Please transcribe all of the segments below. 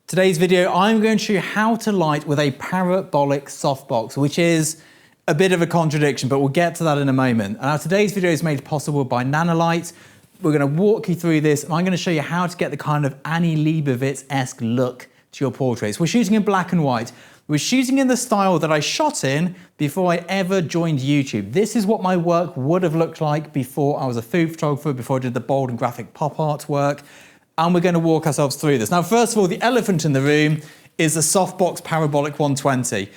Today's video, I'm going to show you how to light with a parabolic softbox, which is a bit of a contradiction, but we'll get to that in a moment. Now, today's video is made possible by Nanolight. We're going to walk you through this, and I'm going to show you how to get the kind of Annie Leibovitz-esque look to your portraits. We're shooting in black and white. We're shooting in the style that I shot in before I ever joined YouTube. This is what my work would have looked like before I was a food photographer, before I did the bold and graphic pop art work. And we're going to walk ourselves through this. Now, first of all, the elephant in the room is the softbox parabolic 120.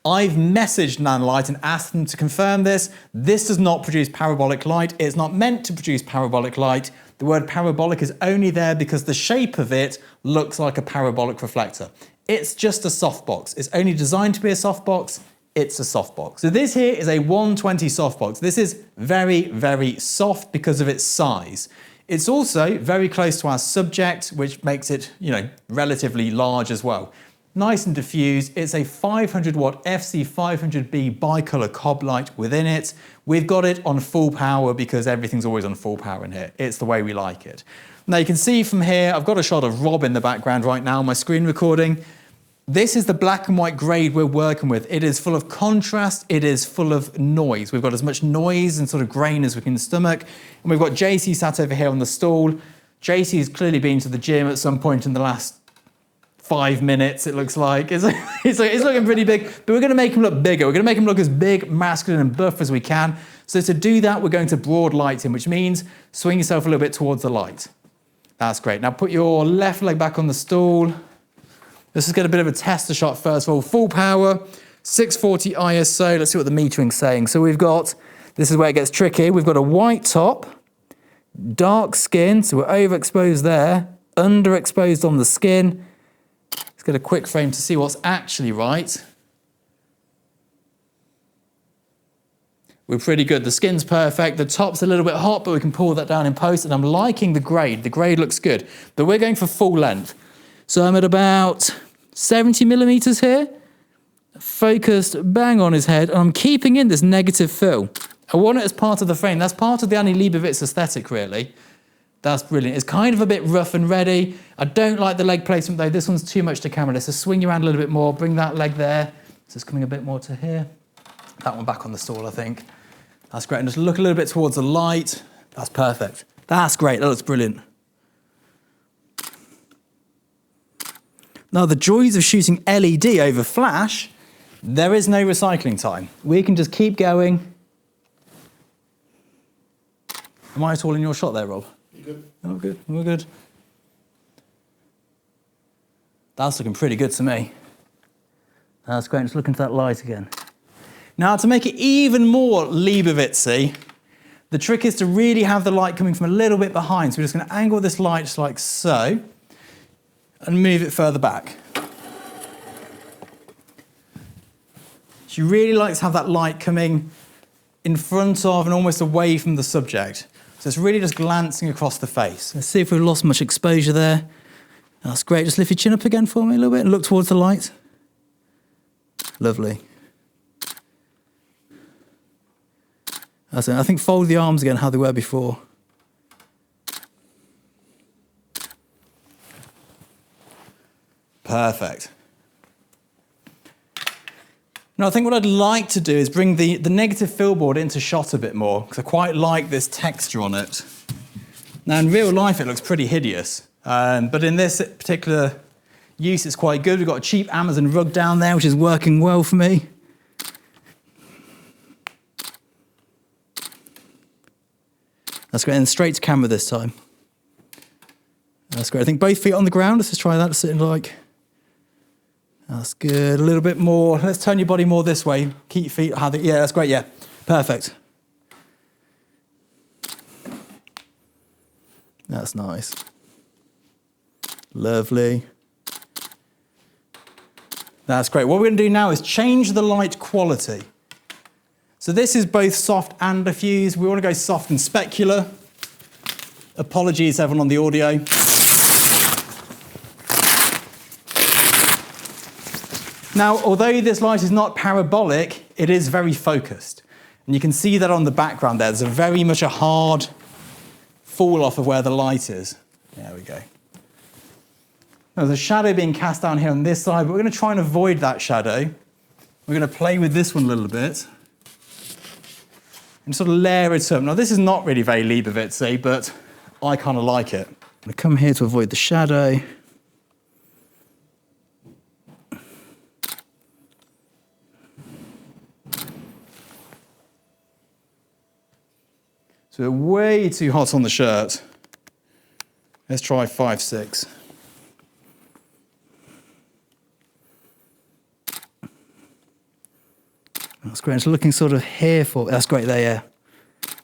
I've messaged Nanolight and asked them to confirm this. This does not produce parabolic light. It's not meant to produce parabolic light. The word parabolic is only there because the shape of it looks like a parabolic reflector. It's just a softbox. It's only designed to be a softbox. It's a softbox. So this here is a 120 softbox. This is very, very soft because of its size. It's also very close to our subject, which makes it, relatively large as well. Nice and diffused. It's a 500 watt FC500B bicolor cob light within it. We've got it on full power because everything's always on full power in here. It's the way we like it. Now you can see from here, I've got a shot of Rob in the background right now on my screen recording. This is the black and white grade we're working with. It is full of contrast, it is full of noise. We've got as much noise and sort of grain as we can stomach. And we've got JC sat over here on the stool. JC has clearly been to the gym at some point in the last 5 minutes, it looks like. It's looking pretty big, but we're gonna make him look bigger. We're gonna make him look as big, masculine and buff as we can. So to do that, we're going to broad light him, which means swing yourself a little bit towards the light. That's great. Now put your left leg back on the stool. Let's just get a bit of a tester shot first of all. Full power, 640 ISO. Let's see what the metering's saying. So we've got, this is where it gets tricky. We've got a white top, dark skin, so we're overexposed there, underexposed on the skin. Let's get a quick frame to see what's actually right. We're pretty good. The skin's perfect. The top's a little bit hot, but we can pull that down in post, and I'm liking the grade. The grade looks good, but we're going for full length. So I'm at about 70 millimeters here, focused bang on his head, and I'm keeping in this negative fill. I want it as part of the frame. That's part of the Annie Leibovitz aesthetic, really. That's brilliant. It's kind of a bit rough and ready. I don't like the leg placement though. This one's too much to camera. Let's just swing you around a little bit more, bring that leg there. So it's coming a bit more to here. That one back on the stool, I think. That's great. And just look a little bit towards the light. That's perfect. That's great. That looks brilliant. Now, the joys of shooting LED over flash, there is no recycling time. We can just keep going. Am I at all in your shot there, Rob? You good? Oh, good. We're good. That's looking pretty good to me. That's great. Just look into that light again. Now, to make it even more Leibovitzy, the trick is to really have the light coming from a little bit behind. So we're just going to angle this light just like so, and move it further back. She really likes to have that light coming in front of and almost away from the subject. So it's really just glancing across the face. Let's see if we've lost much exposure there. That's great. Just lift your chin up again for me a little bit and look towards the light. Lovely. That's it. I think fold the arms again how they were before. Perfect. Now, I think what I'd like to do is bring the negative fill board into shot a bit more, because I quite like this texture on it. Now, in real life, it looks pretty hideous, but in this particular use, it's quite good. We've got a cheap Amazon rug down there, which is working well for me. That's great, and straight to camera this time. That's great. I think both feet on the ground. Let's just try that, sitting like... That's good. A little bit more. Let's turn your body more this way. Keep your feet. Yeah, that's great. Yeah, perfect. That's nice. Lovely. That's great. What we're going to do now is change the light quality. So this is both soft and diffuse. We want to go soft and specular. Apologies, everyone on the audio. Now, although this light is not parabolic, it is very focused. And you can see that on the background there. There's very much a hard fall off of where the light is. There we go. There's a shadow being cast down here on this side, but we're going to try and avoid that shadow. We're going to play with this one a little bit and sort of layer it up. Now, this is not really very Leibovitz-y, but I kind of like it. I'm going to come here to avoid the shadow. So we're way too hot on the shirt. Let's try 5-6. That's great. It's looking sort of here for... That's great there, yeah.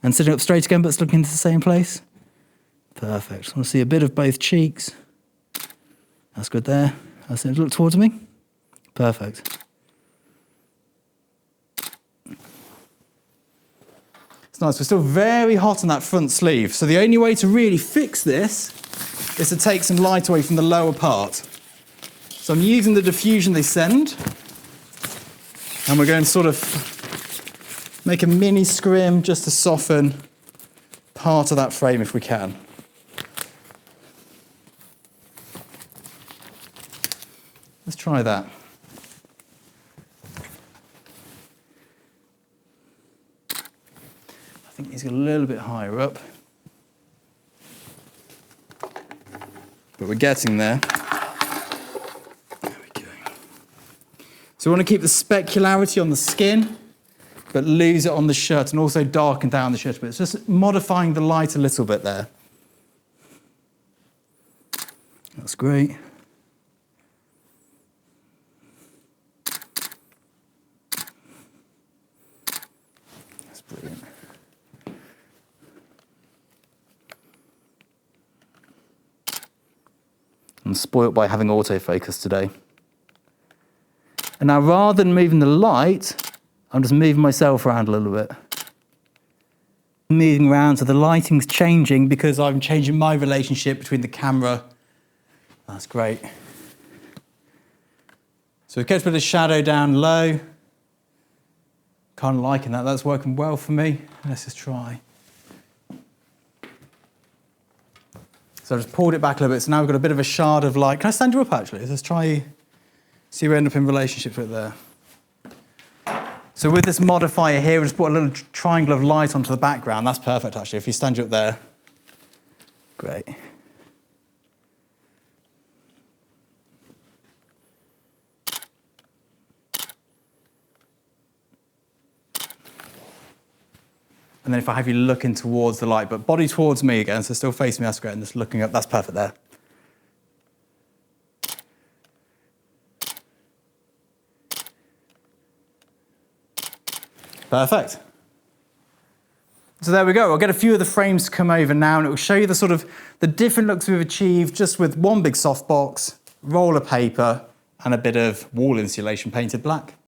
And sitting up straight again, but it's looking into the same place. Perfect. I want to see a bit of both cheeks. That's good there. That's it. Look towards me. Perfect. It's nice. We're still very hot on that front sleeve. So the only way to really fix this is to take some light away from the lower part. So I'm using the diffusion they send. And we're going to sort of make a mini scrim just to soften part of that frame if we can. Let's try that. I think he's got a little bit higher up. But we're getting there. So we want to keep the specularity on the skin, but lose it on the shirt and also darken down the shirt a bit. It's just modifying the light a little bit there. That's great. That's brilliant. I'm spoilt by having autofocus today. And now rather than moving the light, I'm just moving myself around a little bit. Moving around, so the lighting's changing because I'm changing my relationship between the camera. That's great. So we've kept a bit of shadow down low. Kind of liking that. That's working well for me. Let's just try. So I just pulled it back a little bit. So now we've got a bit of a shard of light. Can I stand you up, actually? Let's try... See, we end up in relationship with it there. So with this modifier here, we just put a little triangle of light onto the background. That's perfect, actually. If you stand you up there, great. And then if I have you looking towards the light, but body towards me again, so still facing me, that's great, and just looking up, that's perfect there. Perfect. So there we go. I'll get a few of the frames to come over now and it will show you the sort of the different looks we've achieved just with one big softbox, roll of paper and a bit of wall insulation painted black.